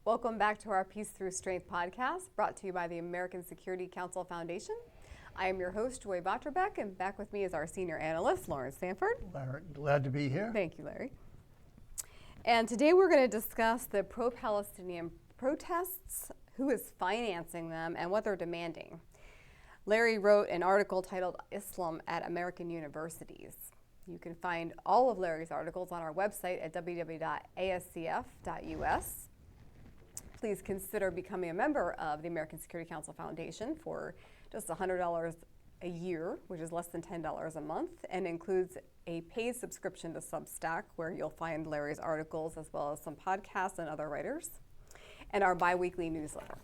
Welcome back to our Peace Through Strength podcast, brought to you by the American Security Council Foundation. I am your host, Joy Votrobek, and back with me is our senior analyst, Laurence Sanford. Glad to be here. Thank you, Larry. And today we're going to discuss the pro-Palestinian protests, who is financing them, and what they're demanding. Larry wrote an article titled Islam at American Universities. You can find all of Larry's articles on our website at www.ascf.us. Please consider becoming a member of the American Security Council Foundation for just $100 a year, which is less than $10 a month, and includes a paid subscription to Substack, where you'll find Larry's articles as well as some podcasts and other writers, and our bi-weekly newsletter.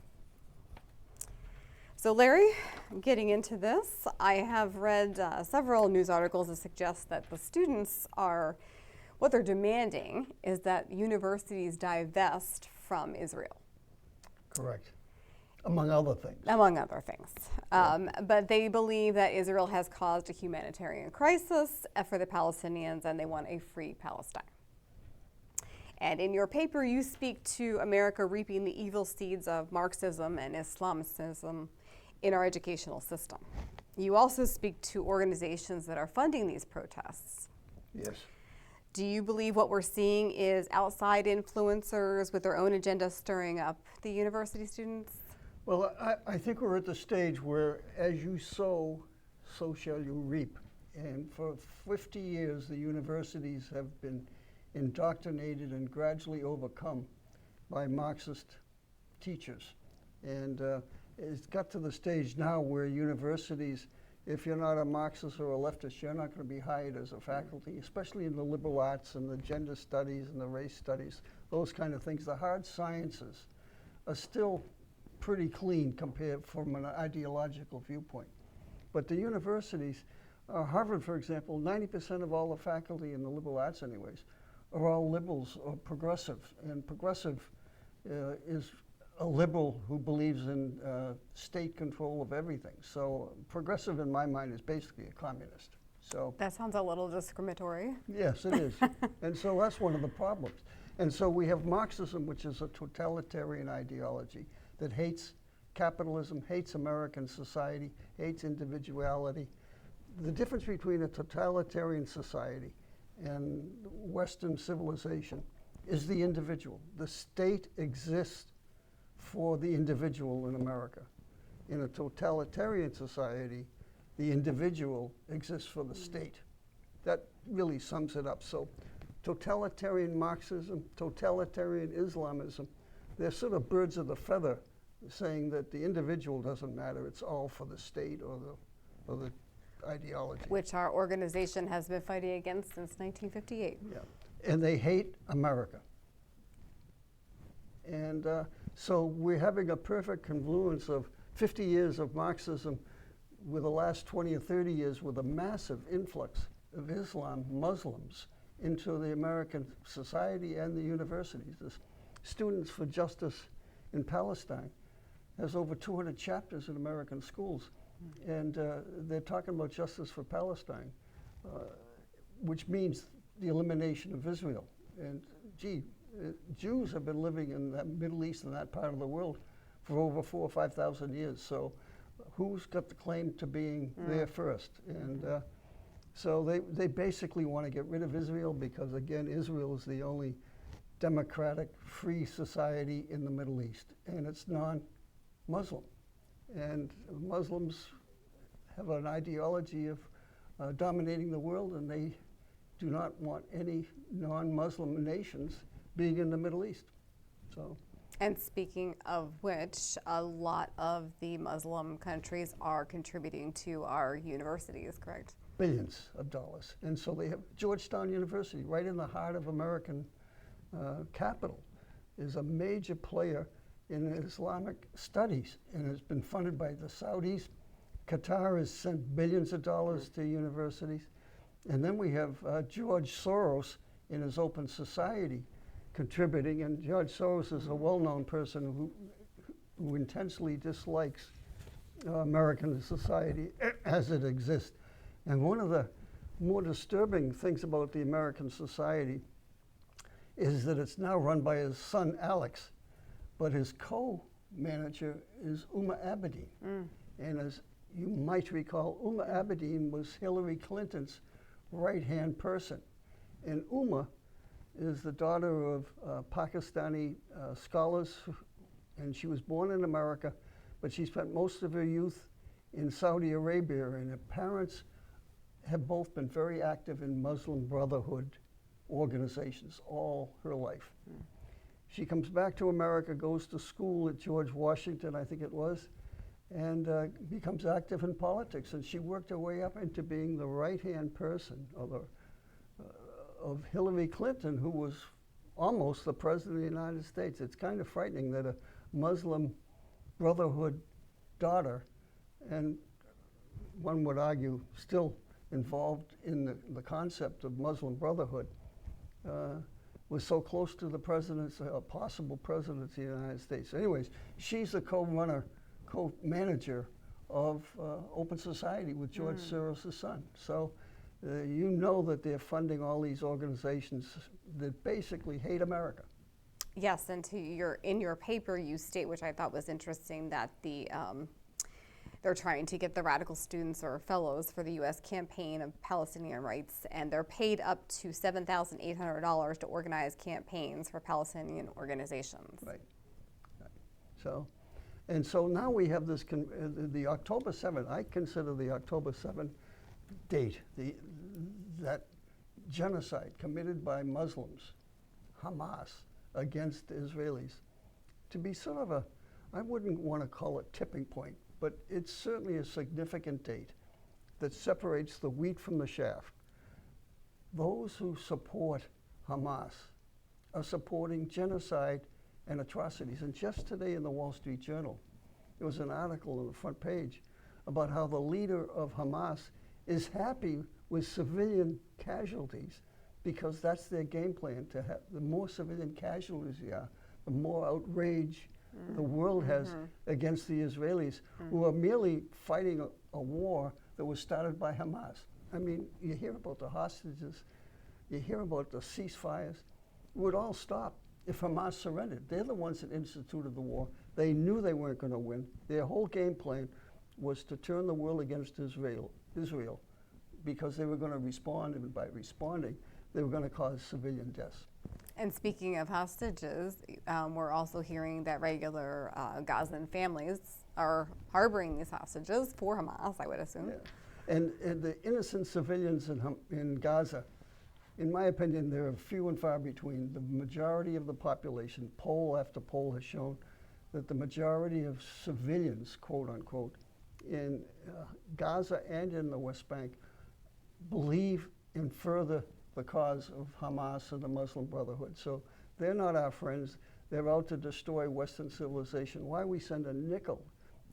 So Larry, getting into this, I have read several news articles that suggest that the students what they're demanding is that universities divest from Israel. Correct. Among other things. Among other things. But they believe that Israel has caused a humanitarian crisis for the Palestinians, and they want a free Palestine. And in your paper, you speak to America reaping the evil seeds of Marxism and Islamicism in our educational system. You also speak to organizations that are funding these protests. Yes. Do you believe what we're seeing is outside influencers with their own agenda stirring up the university students? Well, I think we're at the stage where as you sow, so shall you reap. And for 50 years, the universities have been indoctrinated and gradually overcome by Marxist teachers. And it's got to the stage now where universities, if you're not a Marxist or a leftist, you're not going to be hired as a faculty, especially in the liberal arts and the gender studies and the race studies, those kind of things. The hard sciences are still pretty clean compared from an ideological viewpoint. But the universities, Harvard, for example, 90% of all the faculty in the liberal arts anyways, are all liberals or progressive. And progressive is a liberal who believes in state control of everything. So progressive in my mind is basically a communist. So that sounds a little discriminatory. Yes, it is. And so that's one of the problems. And so we have Marxism, which is a totalitarian ideology that hates capitalism, hates American society, hates individuality. The difference between a totalitarian society and Western civilization is the individual. The state exists for the individual in America. In a totalitarian society, the individual exists for the state. That really sums it up. So totalitarian Marxism, totalitarian Islamism, they're sort of birds of the feather, saying that the individual doesn't matter, it's all for the state or the ideology. Which our organization has been fighting against since 1958. Yeah, and they hate America. And so we're having a perfect confluence of 50 years of Marxism with the last 20 or 30 years with a massive influx of Islam, Muslims, into the American society and the universities. The Students for Justice in Palestine has over 200 chapters in American schools. And they're talking about justice for Palestine, which means the elimination of Israel. And Jews have been living in the Middle East and that part of the world for over 4,000 or 5,000 years. So who's got the claim to being there first? And so they basically want to get rid of Israel because, again, Israel is the only democratic, free society in the Middle East. And it's non-Muslim. And Muslims have an ideology of dominating the world, and they do not want any non-Muslim nations being in the Middle East. So. And speaking of which, a lot of the Muslim countries are contributing to our universities, correct? Billions of dollars. And so they have Georgetown University, right in the heart of American capital, is a major player in Islamic studies, and it's been funded by the Saudis. Qatar has sent billions of dollars to universities. And then we have George Soros in his Open Society contributing, and George Soros is a well-known person who intensely dislikes American society as it exists. And one of the more disturbing things about the American society is that it's now run by his son, Alex. but his co-manager is Uma Abedin. And as you might recall, Uma Abedin was Hillary Clinton's right-hand person. And Uma is the daughter of Pakistani scholars, and she was born in America, but she spent most of her youth in Saudi Arabia, and her parents have both been very active in Muslim Brotherhood organizations all her life. She comes back to America, goes to school at George Washington, I think it was, and becomes active in politics. And she worked her way up into being the right-hand person of Hillary Clinton, who was almost the president of the United States. It's kind of frightening that a Muslim Brotherhood daughter, and one would argue still involved in the concept of Muslim Brotherhood, was so close to the president's, possible presidency of the United States. Anyways, she's the co-manager of Open Society with George Soros' son. So you know that they're funding all these organizations that basically hate America. Yes, and in your paper you state, which I thought was interesting, that they're trying to get the radical students or fellows for the U.S. campaign of Palestinian rights, and they're paid up to $7,800 to organize campaigns for Palestinian organizations. Right. So now we have this, the October 7th, I consider the October 7th date, that genocide committed by Muslims, Hamas, against the Israelis, to be sort of I wouldn't want to call it tipping point, but it's certainly a significant date that separates the wheat from the chaff. Those who support Hamas are supporting genocide and atrocities. And just today in the Wall Street Journal, there was an article on the front page about how the leader of Hamas is happy with civilian casualties because that's their game plan, to have the more civilian casualties there are, the more outrage the world has against the Israelis, who are merely fighting a war that was started by Hamas. I mean, you hear about the hostages, you hear about the ceasefires. It would all stop if Hamas surrendered. They're the ones that instituted the war. They knew they weren't going to win. Their whole game plan was to turn the world against Israel, because they were going to respond, and by responding, they were going to cause civilian deaths. And speaking of hostages, we're also hearing that regular Gazan families are harboring these hostages for Hamas, I would assume. Yeah. And the innocent civilians in Gaza, in my opinion, they're few and far between. The majority of the population, poll after poll has shown that the majority of civilians, quote unquote, in Gaza and in the West Bank believe in further the cause of Hamas and the Muslim Brotherhood. So they're not our friends. They're out to destroy Western civilization. Why we send a nickel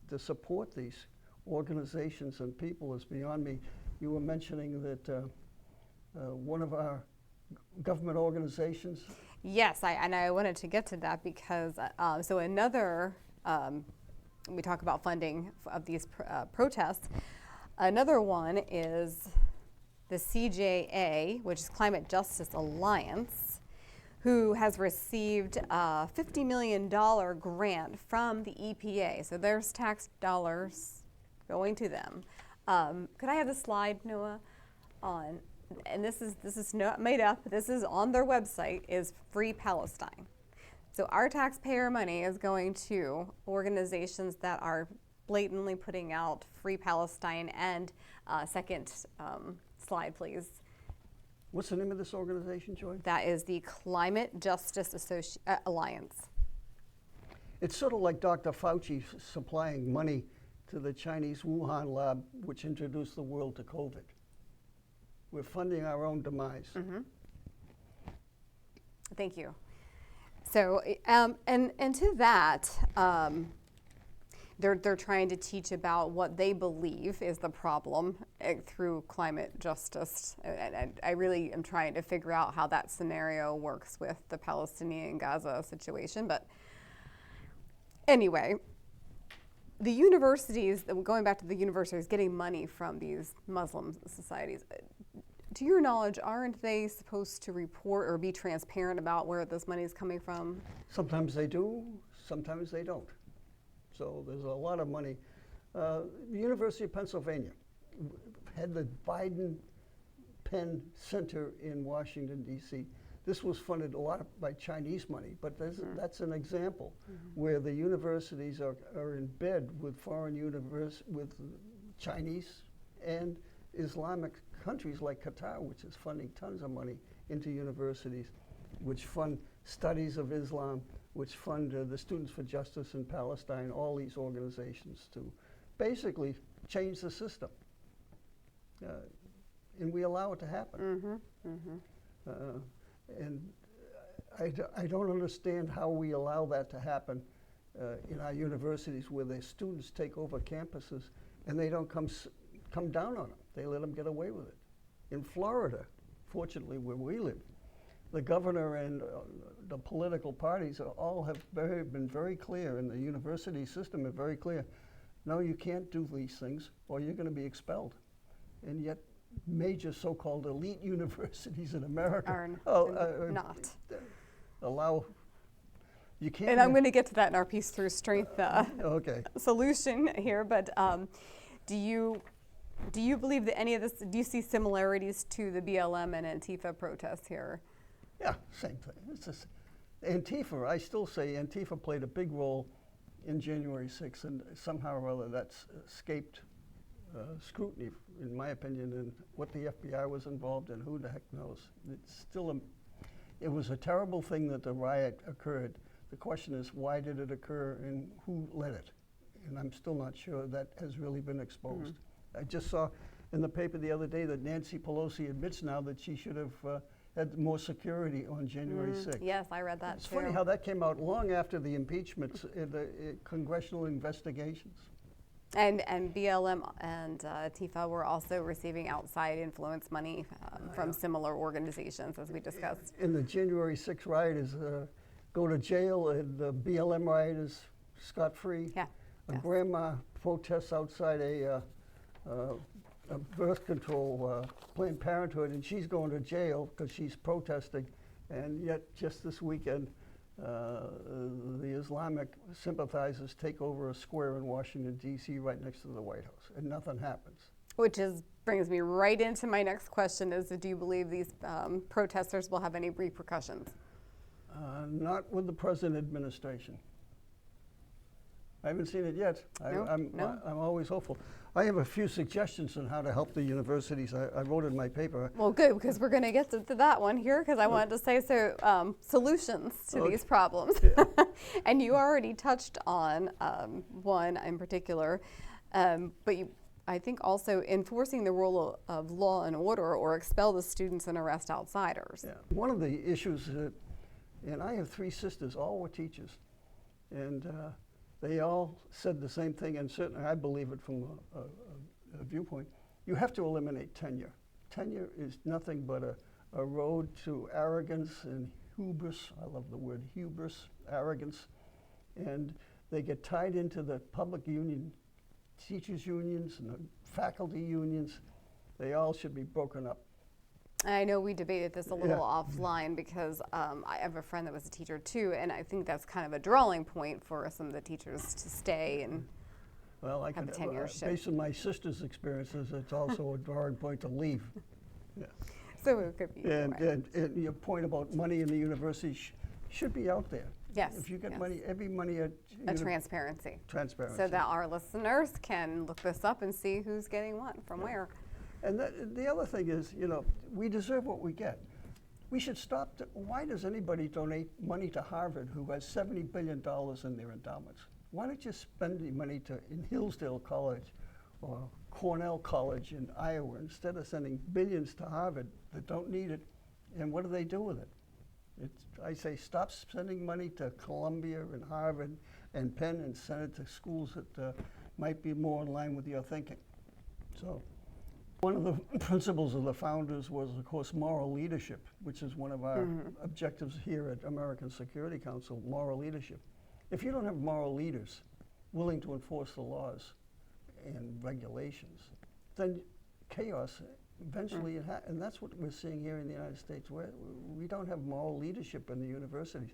to support these organizations and people is beyond me. You were mentioning that one of our government organizations. Yes, I wanted to get to that because so another, we talk about funding of these protests. Another one is the CJA, which is Climate Justice Alliance, who has received a $50 million grant from the EPA. So there's tax dollars going to them. Could I have the slide, Noah, on? And this is not made up. This is on their website, is Free Palestine. So our taxpayer money is going to organizations that are blatantly putting out Free Palestine. And second slide, please. What's the name of this organization, Joy? That is the Climate Justice Alliance. It's sort of like Dr. Fauci supplying money to the Chinese Wuhan lab, which introduced the world to COVID. We're funding our own demise. Thank you. So, and to that, they're trying to teach about what they believe is the problem through climate justice. And I really am trying to figure out how that scenario works with the Palestinian Gaza situation. But anyway, the universities, going back to the universities, getting money from these Muslim societies. to your knowledge, aren't they supposed to report or be transparent about where this money is coming from? Sometimes they do, sometimes they don't. So there's a lot of money. The University of Pennsylvania had the Biden Penn Center in Washington, D.C. This was funded a lot by Chinese money, but that's an example where the universities are in bed with with Chinese and Islamic countries like Qatar, which is funding tons of money into universities, which fund studies of Islam, which fund the Students for Justice in Palestine, all these organizations to basically change the system. And we allow it to happen. And I don't understand how we allow that to happen in our universities where their students take over campuses and they don't come down on them. They let them get away with it. In Florida, fortunately where we live, the governor and the political parties all have been very clear, and the university system is very clear. No, you can't do these things or you're going to be expelled. And yet major so-called elite universities in America Are not. Allow, you can't. And I'm going to get to that in our Peace Through Strength okay. solution here, but do you believe that any of this, do you see similarities to the BLM and Antifa protests here? Yeah, same thing. It's just, Antifa, I still say Antifa played a big role in January 6th, and somehow or other that's escaped scrutiny, in my opinion, and what the FBI was involved in, who the heck knows. It's still it was a terrible thing that the riot occurred. The question is, why did it occur and who led it? And I'm still not sure that has really been exposed. I just saw in the paper the other day that Nancy Pelosi admits now that she should have had more security on January 6th. Yes, I read that It's too. funny how that came out long after the impeachments, the congressional investigations. And BLM and Antifa were also receiving outside influence money from similar organizations, as we discussed. And the January 6th rioters go to jail, and the BLM rioters scot-free. Yeah. A grandma protests outside a birth control Planned Parenthood, and she's going to jail because she's protesting. And yet, just this weekend, the Islamic sympathizers take over a square in Washington, D.C., right next to the White House, and nothing happens. Which brings me right into my next question: is do you believe these protesters will have any repercussions? Not with the present administration. I haven't seen it yet. No. I'm always hopeful. I have a few suggestions on how to help the universities. I wrote in my paper. Well, good, because we're going to get to that one here, because I wanted to say solutions to these problems. Yeah. And you already touched on one in particular, but I think also enforcing the rule of law and order, or expel the students and arrest outsiders. Yeah. One of the issues, and I have 3 sisters, all were teachers, and they all said the same thing, and certainly I believe it from a viewpoint. You have to eliminate tenure. Tenure is nothing but a road to arrogance and hubris. I love the word hubris, arrogance. And they get tied into the public union, teachers' unions and the faculty unions. They all should be broken up. I know we debated this a little offline, because I have a friend that was a teacher too, and I think that's kind of a drawing point for some of the teachers to stay and have a tenureship. Based on my sister's experiences, it's also a drawing point to leave. Yeah. So it could be. And your point about money in the university should be out there. Yes. If you get money, every money at transparency. Transparency. So that our listeners can look this up and see who's getting what from where. And the other thing is, we deserve what we get. We should stop. Why does anybody donate money to Harvard who has $70 billion in their endowments? Why don't you spend the money in Hillsdale College or Cornell College in Iowa instead of sending billions to Harvard that don't need it? And what do they do with it? I say stop sending money to Columbia and Harvard and Penn and send it to schools that might be more in line with your thinking. So. One of the principles of the founders was, of course, moral leadership, which is one of our objectives here at American Security Council, moral leadership. If you don't have moral leaders willing to enforce the laws and regulations, then chaos Eventually, and that's what we're seeing here in the United States. We don't have moral leadership in the universities.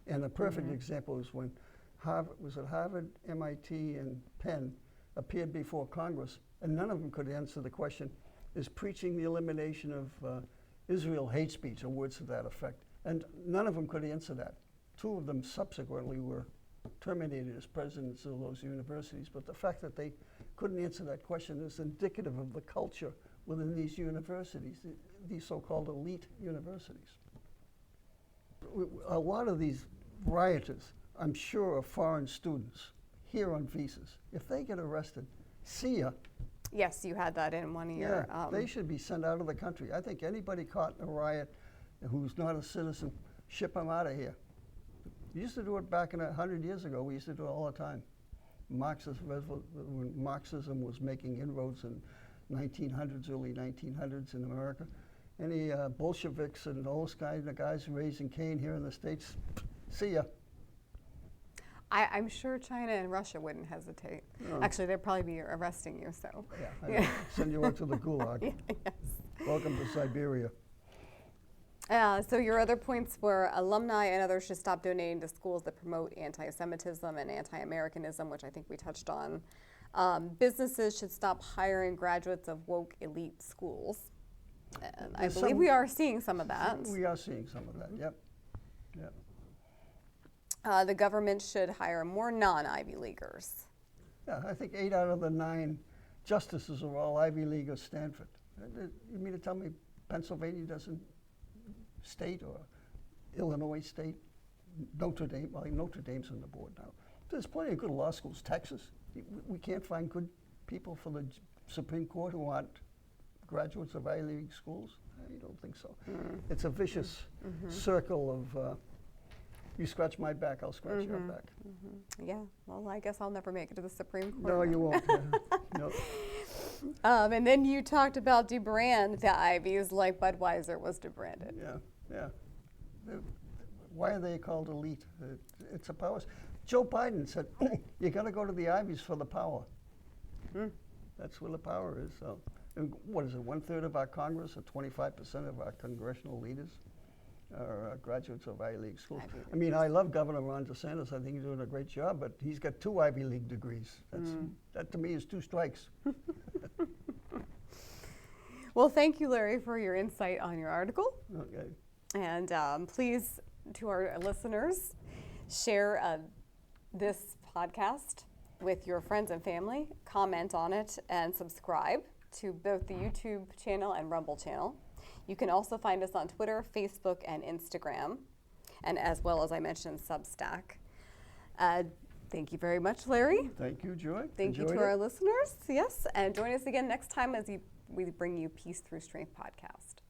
And a perfect example is when Harvard, MIT, and Penn appeared before Congress, and none of them could answer the question, is preaching the elimination of Israel hate speech, or words to that effect? And none of them could answer that. Two of them subsequently were terminated as presidents of those universities, but the fact that they couldn't answer that question is indicative of the culture within these universities, these so-called elite universities. A lot of these rioters, I'm sure, are foreign students here on visas. If they get arrested, see ya. Yes, you had that in one of your... They should be sent out of the country. I think anybody caught in a riot who's not a citizen, ship them out of here. We used to do it back in 100 years ago. We used to do it all the time. When Marxism was making inroads in 1900s, early 1900s in America, any Bolsheviks and those guys raising Cain here in the States, see ya. I'm sure China and Russia wouldn't hesitate. No. Actually, they'd probably be arresting you, so. Yeah, send you out to the gulag. Yes. Welcome to Siberia. So your other points were alumni and others should stop donating to schools that promote anti-Semitism and anti-Americanism, which I think we touched on. Businesses should stop hiring graduates of woke elite schools. And I believe we are seeing some of that. We are seeing some of that, yep. The government should hire more non-Ivy Leaguers. Yeah, I think 8 out of the 9 justices are all Ivy League or Stanford. You mean to tell me Pennsylvania doesn't, State or Illinois State, Notre Dame, well, Notre Dame's on the board now. There's plenty of good law schools. Texas, we can't find good people for the Supreme Court who aren't graduates of Ivy League schools. I don't think so. It's a vicious circle of you scratch my back, I'll scratch your back. Yeah, well, I guess I'll never make it to the Supreme Court. No, you won't. No. And then you talked about debrand the Ivies like Budweiser was debranded. Yeah. Why are they called elite? It's a power. Joe Biden said, you got to go to the Ivies for the power. That's where the power is. So, and what is it, 1/3 of our Congress or 25% of our congressional leaders are graduates of Ivy League schools? I mean, I love Governor Ron DeSantis. I think he's doing a great job, but he's got 2 Ivy League degrees. That to me is 2 strikes. Well, thank you, Larry, for your insight on your article. Okay. And please, to our listeners, share this podcast with your friends and family, comment on it, and subscribe to both the YouTube channel and Rumble channel. You can also find us on Twitter, Facebook, and Instagram, and as well as I mentioned, Substack. Thank you very much, Larry. Thank you, Joy. Thank you to our listeners. Yes, and join us again next time as we bring you Peace Through Strength podcast.